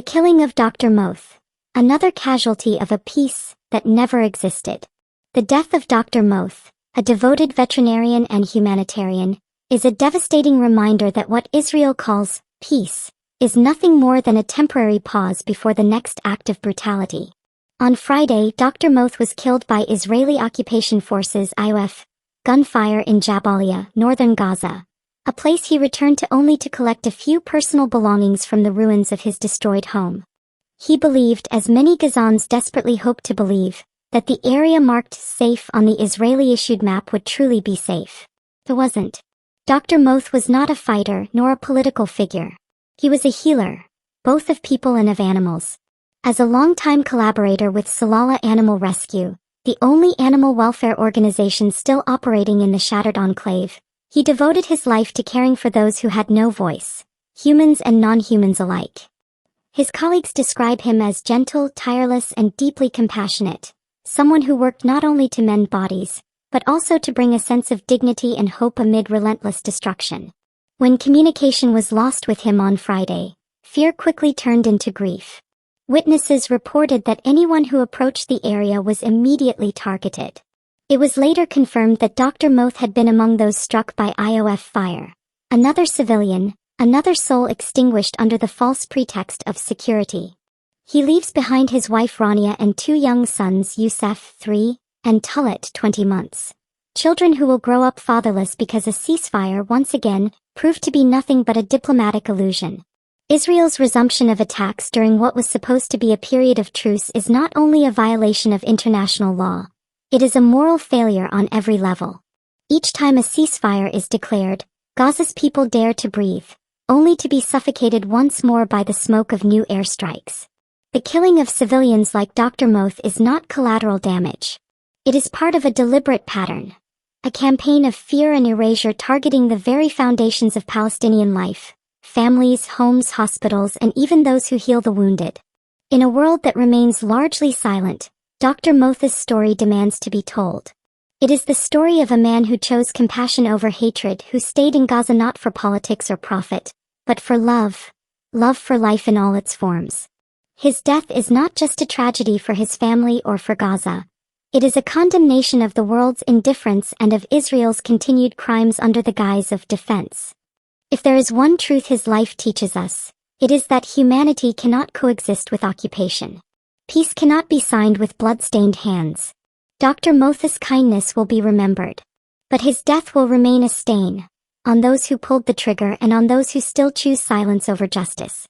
The killing of Dr. Moath, another casualty of a peace that never existed. The death of Dr. Moath, a devoted veterinarian and humanitarian, is a devastating reminder that what Israel calls peace is nothing more than a temporary pause before the next act of brutality. On Friday, Dr. Moath was killed by Israeli occupation forces IOF gunfire in Jabalia, northern Gaza, a place he returned to only to collect a few personal belongings from the ruins of his destroyed home. He believed, as many Gazans desperately hoped to believe, that the area marked safe on the Israeli-issued map would truly be safe. It wasn't. Dr. Moath was not a fighter nor a political figure. He was a healer, both of people and of animals. As a longtime collaborator with Salala Animal Rescue, the only animal welfare organization still operating in the shattered enclave, he devoted his life to caring for those who had no voice, humans and non-humans alike. His colleagues describe him as gentle, tireless, and deeply compassionate, someone who worked not only to mend bodies, but also to bring a sense of dignity and hope amid relentless destruction. When communication was lost with him on Friday, fear quickly turned into grief. Witnesses reported that anyone who approached the area was immediately targeted. It was later confirmed that Dr. Moath had been among those struck by IOF fire. Another civilian, another soul extinguished under the false pretext of security. He leaves behind his wife Rania and two young sons, Youssef, 3, and Tulet, 20 months. Children who will grow up fatherless because a ceasefire once again proved to be nothing but a diplomatic illusion. Israel's resumption of attacks during what was supposed to be a period of truce is not only a violation of international law, it is a moral failure on every level. Each time a ceasefire is declared, Gaza's people dare to breathe, only to be suffocated once more by the smoke of new airstrikes. The killing of civilians like Dr. Moath is not collateral damage. It is part of a deliberate pattern, a campaign of fear and erasure targeting the very foundations of Palestinian life, families, homes, hospitals, and even those who heal the wounded. In a world that remains largely silent, Dr. Moath's story demands to be told. It is the story of a man who chose compassion over hatred, who stayed in Gaza not for politics or profit, but for love for life in all its forms. His death is not just a tragedy for his family or for Gaza. It is a condemnation of the world's indifference and of Israel's continued crimes under the guise of defense. If there is one truth his life teaches us, it is that humanity cannot coexist with occupation. Peace cannot be signed with blood-stained hands. Dr. Moath's kindness will be remembered, but his death will remain a stain on those who pulled the trigger and on those who still choose silence over justice.